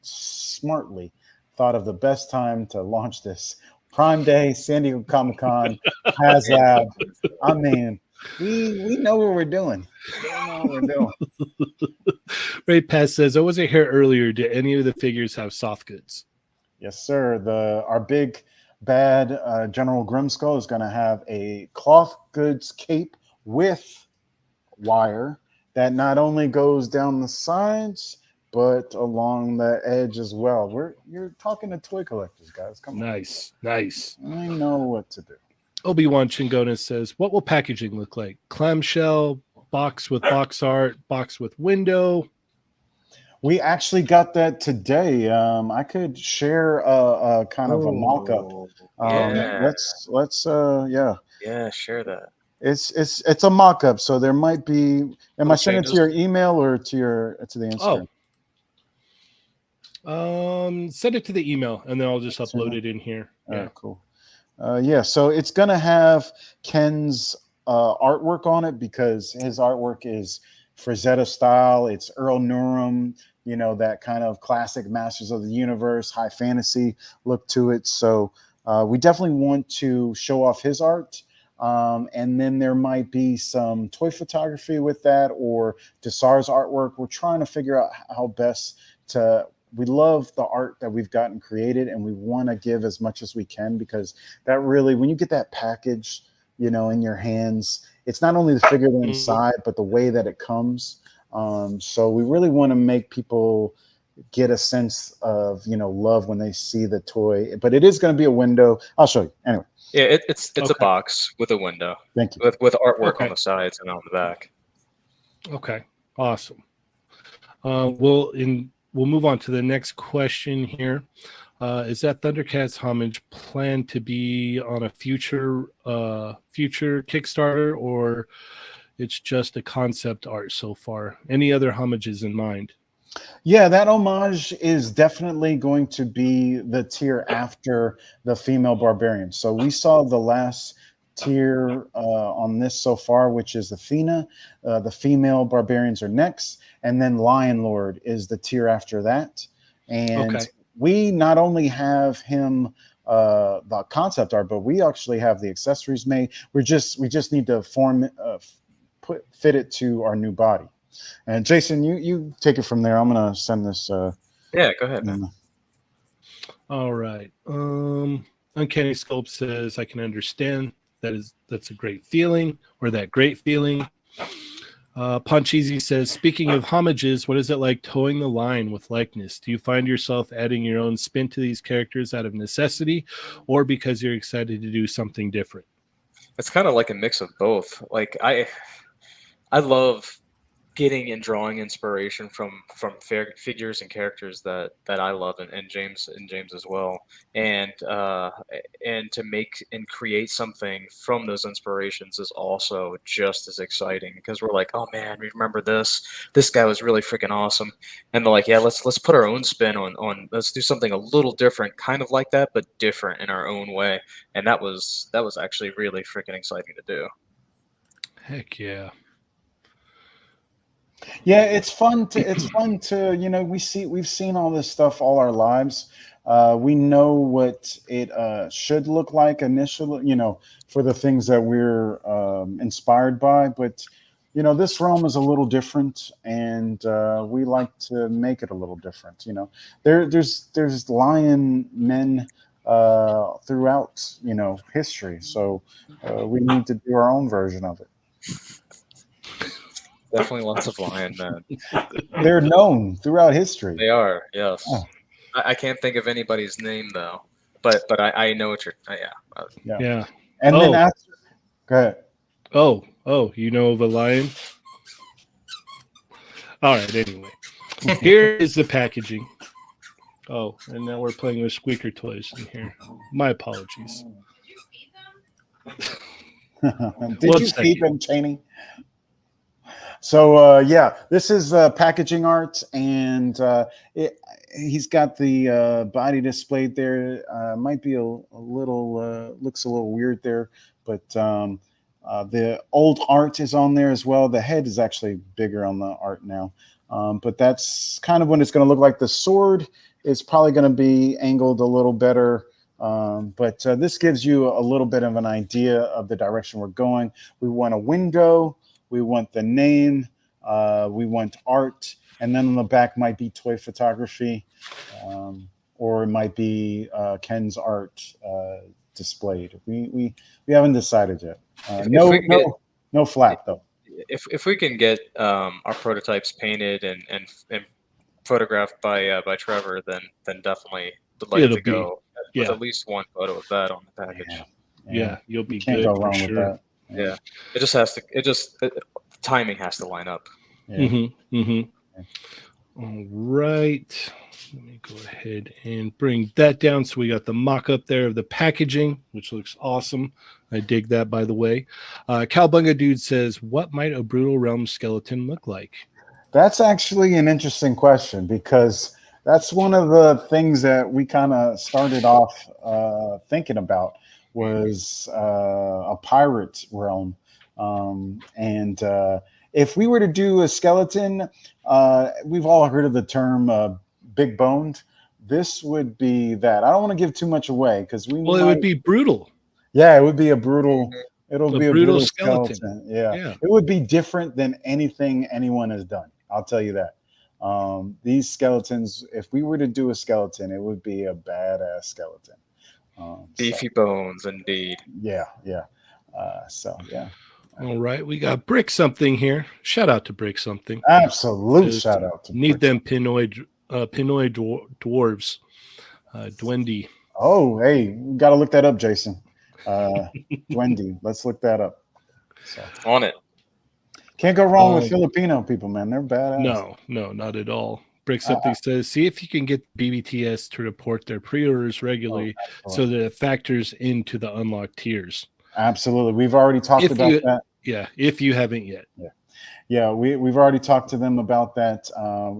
smartly thought of the best time to launch this. Prime Day, San Diego Comic-Con, HasLab. I mean, we know what we're doing. We know what we're doing. Ray Pass says, I wasn't here earlier. Did any of the figures have soft goods? Yes, sir. Our big bad General Grimskull is going to have a cloth goods cape with wire that not only goes down the sides but along the edge as well. You're talking to toy collectors, guys. Come on. Nice. I know what to do. Obi-Wan Chingonis says, what will packaging look like? Clamshell, box with box art, box with window. We actually got that today. I could share a kind of a mock-up. Let's share that. It's a mock-up, so there might be. Am I sending it to changes. your email or to the Instagram? Send it to the email, and then I'll just upload it in here. Yeah, cool. So it's gonna have Ken's artwork on it because his artwork is Frazetta style. It's Earl Nurum, that kind of classic Masters of the Universe, high fantasy look to it. So we definitely want to show off his art. And then there might be some toy photography with that or Desar's artwork. We're trying to figure out how best to. We love the art that we've gotten created, and we want to give as much as we can because that really, when you get that package, in your hands, it's not only the figure inside, but the way that it comes. So we really want to make people get a sense of, love when they see the toy. But it is going to be a window. I'll show you anyway. Yeah, it's a box with a window. Thank you. With artwork on the sides and on the back. Okay, awesome. We'll move on to the next question here. Is that Thundercats homage planned to be on a future Kickstarter, or it's just a concept art so far. Any other homages in mind? Yeah, that homage is definitely going to be the tier after the female barbarian. So we saw the last tier on this so far, which is Athena. The female barbarians are next, and then Lion Lord is the tier after that. And Okay. we not only have him the concept art, but we actually have the accessories made. We just need to fit it to our new body. And Jason, you take it from there. I'm gonna send this. Yeah, go ahead, man. All right. Uncanny Sculpt says, I can understand that's a great feeling, or that great feeling. Punch Easy says, speaking of homages, what is it like towing the line with likeness? Do you find yourself adding your own spin to these characters out of necessity, or because you're excited to do something different? It's kind of like a mix of both. Like I love getting and drawing inspiration from figures and characters that I love, and James as well, and to make and create something from those inspirations is also just as exciting, because we're like, oh man, we remember this guy was really freaking awesome, and they're like, yeah, let's put our own spin on let's do something a little different, kind of like that, but different in our own way, and that was actually really freaking exciting to do. Heck yeah. Yeah, it's fun to we've seen all this stuff all our lives. We know what it should look like initially, for the things that we're inspired by. But this realm is a little different, and we like to make it a little different. There's lion men throughout history, so we need to do our own version of it. Definitely lots of lion men. They're known throughout history. They are, yes. Oh. I can't think of anybody's name though, but I know what you're. Yeah. And then after, go ahead. Oh, you know of a lion? All right. Anyway, here is the packaging. Oh, and now we're playing with squeaker toys in here. My apologies. Did you feed them, Cheney? So this is packaging art, and he's got the body displayed there. Might be a little looks a little weird there, but the old art is on there as well. The head is actually bigger on the art now, but that's kind of what it's going to look like. The sword is probably going to be angled a little better. But this gives you a little bit of an idea of the direction we're going. We want a window. We want the name, we want art, and then on the back might be toy photography, or it might be Ken's art displayed. We haven't decided yet. No flap though. If we can get our prototypes painted and photographed by Trevor, then definitely would like to go with at least one photo of that on the package. Yeah, you'll be Can't good go for wrong sure. with that. Yeah, it just has to. Timing has to line up. Yeah. All right. Let me go ahead and bring that down. So we got the mock-up there of the packaging, which looks awesome. I dig that, by the way. Cowbunga Dude says, what might a Brutal Realm skeleton look like? That's actually an interesting question, because that's one of the things that we kind of started off thinking about, was a pirate realm. And if we were to do a skeleton, we've all heard of the term big boned. This would be that. I don't want to give too much away, because it would be brutal. Yeah, it would be a brutal. It'll be a brutal skeleton. Yeah, it would be different than anything anyone has done. I'll tell you that. These skeletons, if we were to do a skeleton, it would be a badass skeleton. Beefy bones, indeed. Yeah. All right, we got Brick Something here. Shout out to Brick Something. Absolute shout out to need them Pinoy dwarves. Dwendy. Oh, hey, we got to look that up, Jason. Dwendy, let's look that up. So. On it. Can't go wrong with Filipino people, man. They're badass. No, not at all. Brick Something says, see if you can get BBTS to report their pre-orders regularly so that it factors into the unlocked tiers. Absolutely. We've already talked about that. Yeah, if you haven't yet. Yeah, we've already talked to them about that.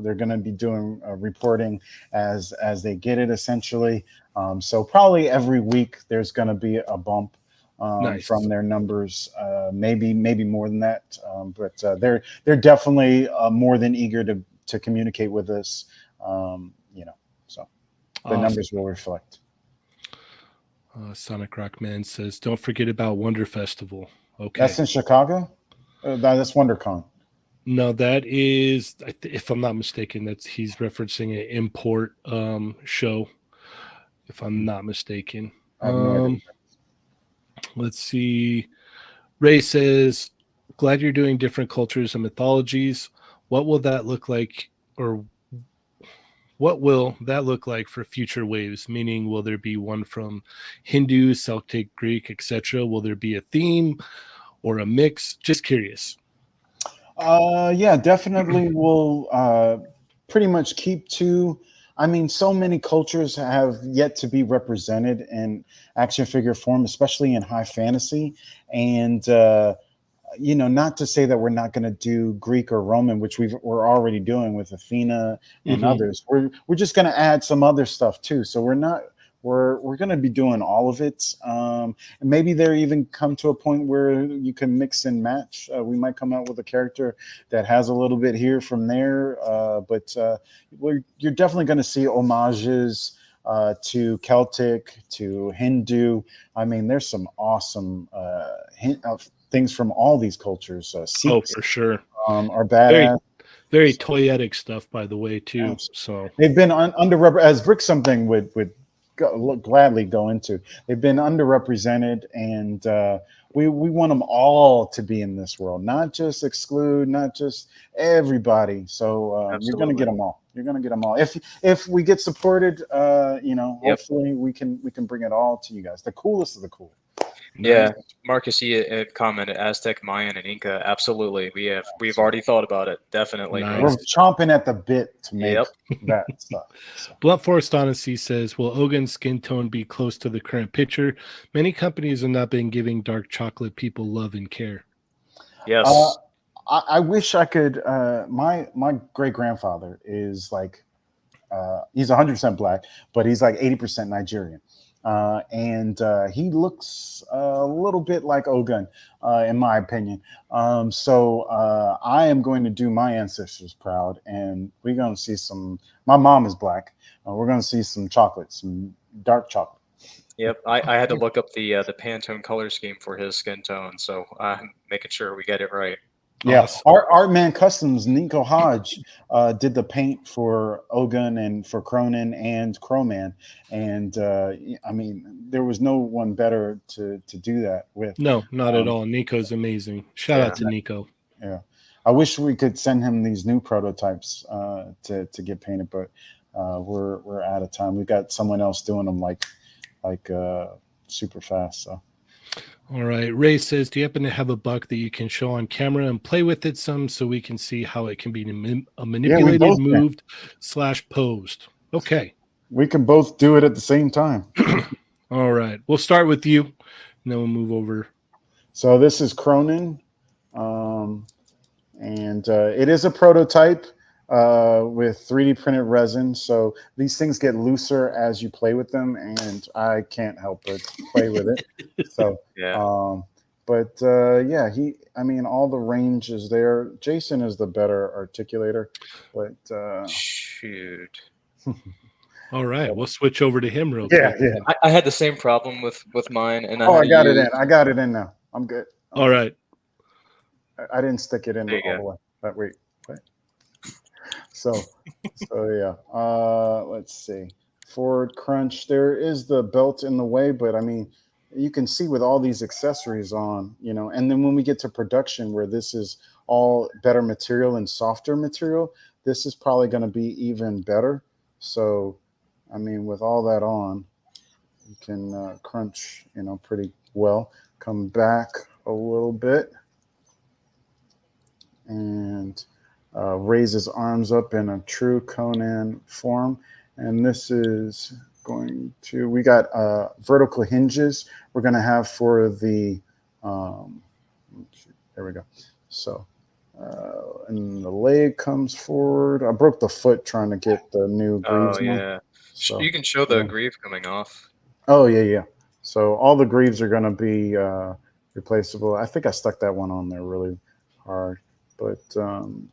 They're going to be doing reporting as they get it, essentially. So probably every week there's going to be a bump Nice. from their numbers. Maybe more than that. But they're definitely more than eager to communicate with us. So the Awesome. numbers will reflect. Sonic Rockman says, "Don't forget about Wonder Festival." Okay, That's in Chicago. That's WonderCon. no, that is, if I'm not mistaken, that's he's referencing an import show. If I'm not mistaken. I have no idea. Let's see. Ray says, "Glad you're doing different cultures and mythologies. What will that look like, or what will that look like for future waves? Meaning, will there be one from Hindu, Celtic, Greek, etc.? Will there be a theme or a mix? Just curious." Yeah, definitely. We'll pretty much keep to. I mean, so many cultures have yet to be represented in action figure form, especially in high fantasy. And not to say that we're not going to do Greek or Roman, which we're already doing with Athena and others. We're just going to add some other stuff too. So we're going to be doing all of it. And maybe there even come to a point where you can mix and match. We might come out with a character that has a little bit here from there. But you're definitely going to see homages to Celtic, to Hindu. I mean, there's some awesome things from all these cultures. Oh, Sikhs for sure. are badass. Very toyetic stuff, by the way, too. Absolutely. So They've been underrepresented, as Brick something would gladly go into. They've been underrepresented, and we want them all to be in this world, not just exclude, not just everybody. So you're going to get them all. You're going to get them all. If we get supported, hopefully we can bring it all to you guys. The coolest of the cool. Yeah, Marcus, he had commented Aztec, Mayan, and Inca. Absolutely, we've already thought about it. Definitely, Nice. We're chomping at the bit to make that stuff. So. Blunt Forest Honesty says, "Will Ogun's skin tone be close to the current picture? Many companies have not been giving dark chocolate people love and care." Yes. I wish I could. My great grandfather is like, he's 100% black, but he's like 80% Nigerian. And he looks a little bit like Ogun, in my opinion. So I am going to do my ancestors proud, and we're going to see some. My mom is black. We're going to see some chocolate, some dark chocolate. Yep, I had to look up the Pantone color scheme for his skin tone, so I'm making sure we get it right. Yeah, Awesome. Art Man Customs, Nico Hodge did the paint for Ogun and for Cronin and Crowman, and I mean, there was no one better to do that with. No, not at all. Nico's amazing. Shout out to Nico. Yeah, I wish we could send him these new prototypes to get painted, but we're out of time. We got someone else doing them like super fast. So. All right. Ray says, "Do you happen to have a buck that you can show on camera and play with it some so we can see how it can be manipulated, moved / posed?" Okay. We can both do it at the same time. All right. We'll start with you, and then we'll move over. So this is Cronin, and it is a prototype with 3D printed resin. So these things get looser as you play with them, and I can't help but play with it. So Yeah. I mean, all the range is there. Jason is the better articulator, but Shoot. All right. We'll switch over to him real quick. Yeah. I had the same problem with mine, and I got it in. I got it in now. I'm good. All right. I didn't stick it in There you all the way. But wait. So yeah. Let's see. Forward crunch. There is the belt in the way, but I mean, you can see with all these accessories on, and then when we get to production where this is all better material and softer material, this is probably going to be even better. So, I mean, with all that on, you can crunch, pretty well. Come back a little bit and raise his arms up in a true Conan form. And this is we got vertical hinges we're going to have for the There we go. So, and the leg comes forward. I broke the foot trying to get the new greaves. Oh yeah, So, you can show the greave coming off. oh yeah. So all the greaves are going to be replaceable. I think I stuck that one on there really hard, but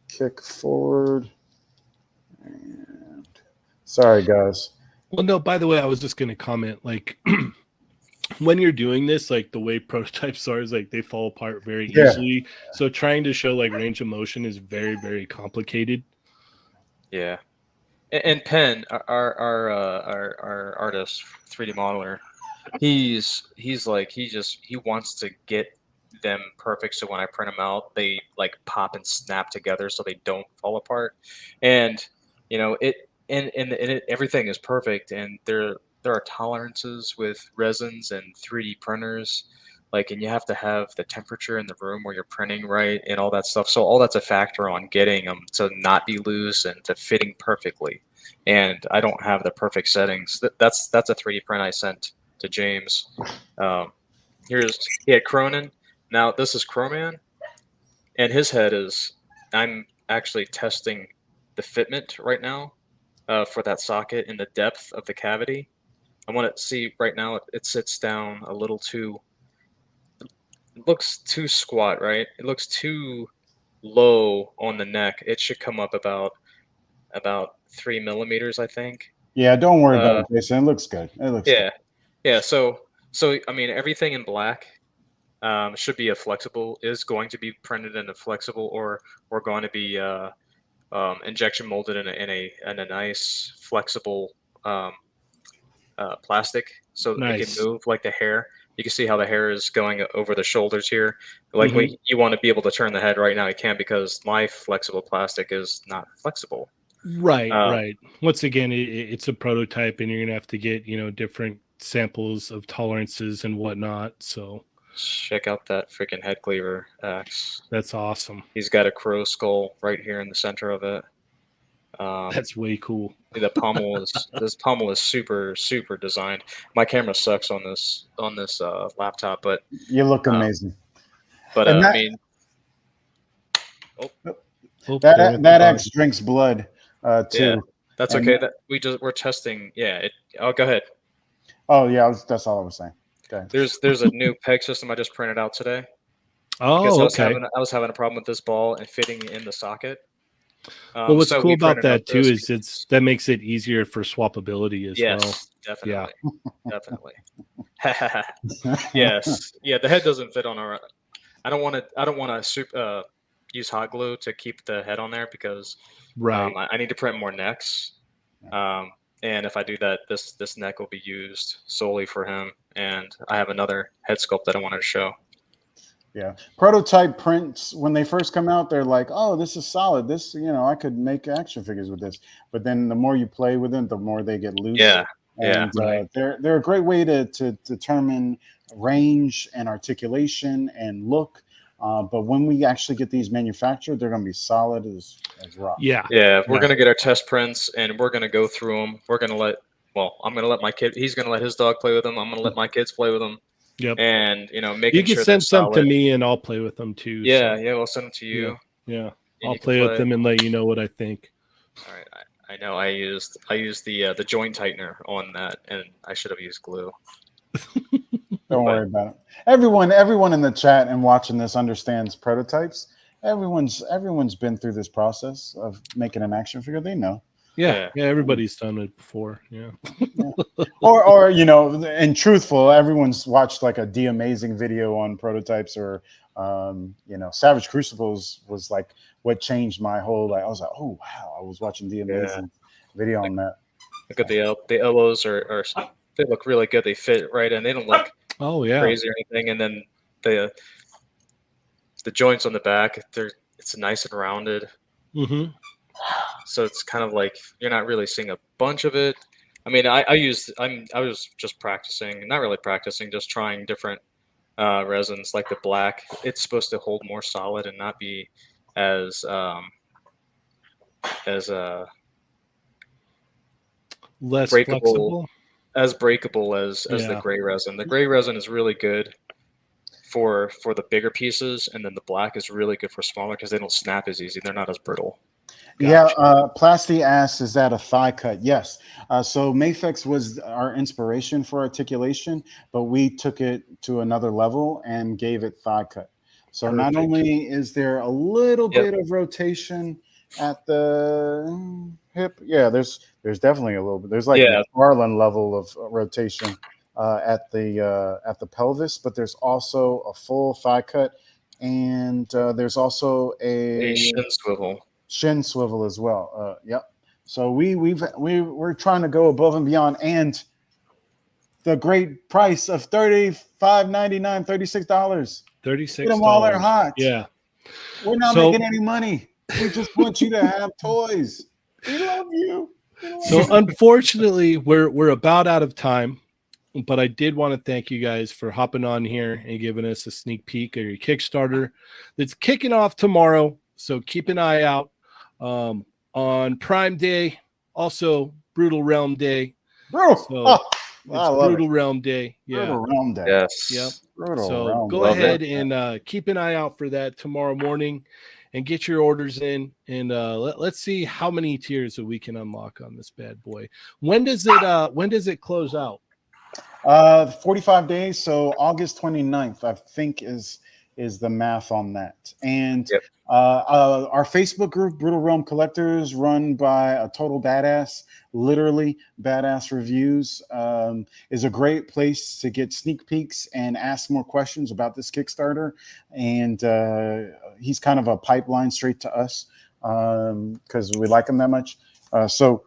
kick forward. And sorry, guys. Well, no, by the way, I was just going to comment, like, when you're doing this, like, the way prototypes are is, like, they fall apart very easily. So trying to show, like, range of motion is very, very complicated. Yeah. And Penn, our artist, 3D modeler, he's like he wants to get them perfect, so when I print them out, they like pop and snap together so they don't fall apart. And you know everything is perfect, and there are tolerances with resins and 3D printers, like, and you have to have the temperature in the room where you're printing right and all that stuff. So all that's a factor on getting them to not be loose and to fitting perfectly. And I don't have the perfect settings. That's a 3D print I sent to James. He had Cronin. Now this is Croman, and his head is. I'm actually testing the fitment right now for that socket in the depth of the cavity. I want to see right now. It sits down a little too. It looks too squat, right? It looks too low on the neck. It should come up about 3 millimeters, I think. Yeah, don't worry about it, Jason. It looks good. It looks good. Yeah. So I mean, everything in black should be is going to be printed in a flexible, or going to be injection molded in a nice flexible plastic, so that it can move like the hair. You can see how the hair is going over the shoulders here. Like you want to be able to turn the head right now, you can't, because my flexible plastic is not flexible. Right. Once again, it's a prototype, and you're gonna have to get different samples of tolerances and whatnot. So check out that freaking head cleaver axe. That's awesome. He's got a crow skull right here in the center of it. That's way cool. This pommel is super designed. My camera sucks on this laptop, but you look amazing. But I mean, that axe drinks blood too. Yeah, that's okay. That we're testing. Yeah. Go ahead. Oh yeah, that's all I was saying. Okay. There's a new peg system I just printed out today. Oh, okay. I was having a problem with this ball and fitting in the socket. Well, what's cool about that too is that makes it easier for swappability as well. Definitely. Yeah, definitely. Yes, yeah. The head doesn't fit on our. I don't want to use hot glue to keep the head on there, because I need to print more necks. And if I do that, this neck will be used solely for him. And I have another head sculpt that I wanted to show. Yeah, prototype prints, when they first come out, they're like, "Oh, this is solid. This, I could make action figures with this." But then the more you play with them, the more they get loose. Yeah, and, they're a great way to determine range and articulation and look. But when we actually get these manufactured, they're going to be solid as rock. Yeah. We're going to get our test prints, and we're going to go through them. I'm going to let my kid. He's going to let his dog play with them. I'm going to let my kids play with them. Yep. And you can send some to me, and I'll play with them too. Yeah, we'll send them to you. Yeah. I'll play with them and let you know what I think. All right. I know I used the joint tightener on that, and I should have used glue. Don't worry about it. Everyone in the chat and watching this understands prototypes. Everyone's been through this process of making an action figure. They know. Yeah, everybody's done it before. Yeah. Or and truthful, everyone's watched like a D Amazing video on prototypes, or Savage Crucibles was like what changed my whole. I was like, oh wow, I was watching D Amazing video on that. Look at the elbows are they look really good. They fit right in. They don't look crazy or anything. And then the joints on the back, it's nice and rounded. Mm-hmm. So it's kind of like you're not really seeing a bunch of it. I mean, I was just practicing, not really practicing, just trying different resins, like the black. It's supposed to hold more solid and not be as less breakable as the gray resin. The gray resin is really good for the bigger pieces, and then the black is really good for smaller because they don't snap as easy. They're not as brittle. Yeah, Plasty asks, is that a thigh cut? Yes. So Mafex was our inspiration for articulation, but we took it to another level and gave it thigh cut. So not only is there a little bit of rotation at the hip, yeah, there's definitely a little bit. There's like a Marlin level of rotation at the pelvis, but there's also a full thigh cut, and there's also a shin swivel as well. Yep. So we're trying to go above and beyond, and the great price of $35.99, $36. $36. Get them while they're hot. Yeah. We're not making any money. We just want you to have toys. We love you. So unfortunately, we're about out of time, but I did want to thank you guys for hopping on here and giving us a sneak peek of your Kickstarter that's kicking off tomorrow. So keep an eye out on Prime Day, also Brutal Realm Day. So it's Brutal Realm Day. Yeah. Brutal Realm Day. Yes. Yep. Brutal so Realm go Day. ahead and keep an eye out for that tomorrow morning and get your orders in. And let's see how many tiers that we can unlock on this bad boy. When does it close out? 45 days. So August 29th, I think is the math on that. And our Facebook group, Brutal Realm Collectors, run by a total badass, literally badass reviews, is a great place to get sneak peeks and ask more questions about this Kickstarter. And he's kind of a pipeline straight to us because we like him that much. So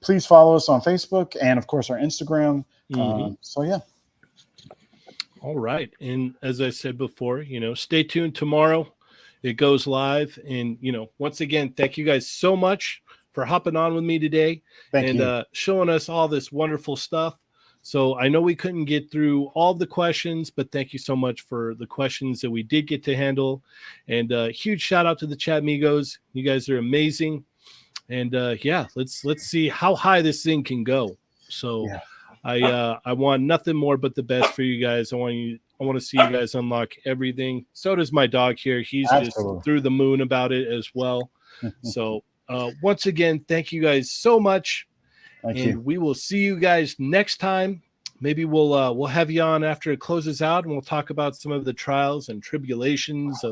please follow us on Facebook and, of course, our Instagram. So, yeah. All right. And as I said before, stay tuned tomorrow. It goes live. And, once again, thank you guys so much for hopping on with me today and showing us all this wonderful stuff. So I know we couldn't get through all the questions, but thank you so much for the questions that we did get to handle. And huge shout out to the Chat Migos. You guys are amazing. And let's see how high this thing can go. So I want nothing more but the best for you guys. I want to see you guys unlock everything. So does my dog here. He's just through the moon about it as well. So once again, thank you guys so much. Thank you. We will see you guys next time. Maybe we'll have you on after it closes out, and we'll talk about some of the trials and tribulations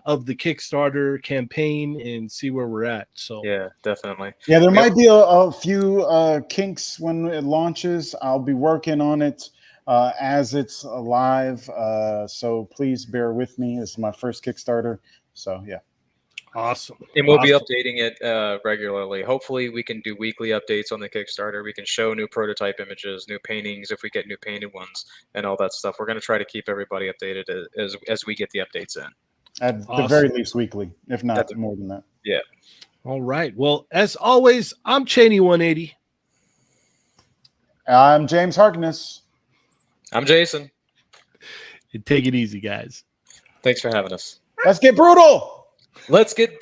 of the Kickstarter campaign and see where we're at. So yeah, definitely. Yeah, there might be a few kinks when it launches. I'll be working on it as it's live. So please bear with me. This is my first Kickstarter. So yeah. Awesome. And we'll be updating it regularly. Hopefully we can do weekly updates on the Kickstarter. We can show new prototype images, new paintings if we get new painted ones, and all that stuff. We're going to try to keep everybody updated as we get the updates in. At the very least weekly, if not more than that. Yeah. All right. Well, as always, I'm Cheney 180. I'm James Harkness. I'm Jason. And take it easy, guys. Thanks for having us. Let's get brutal. Let's get brutal.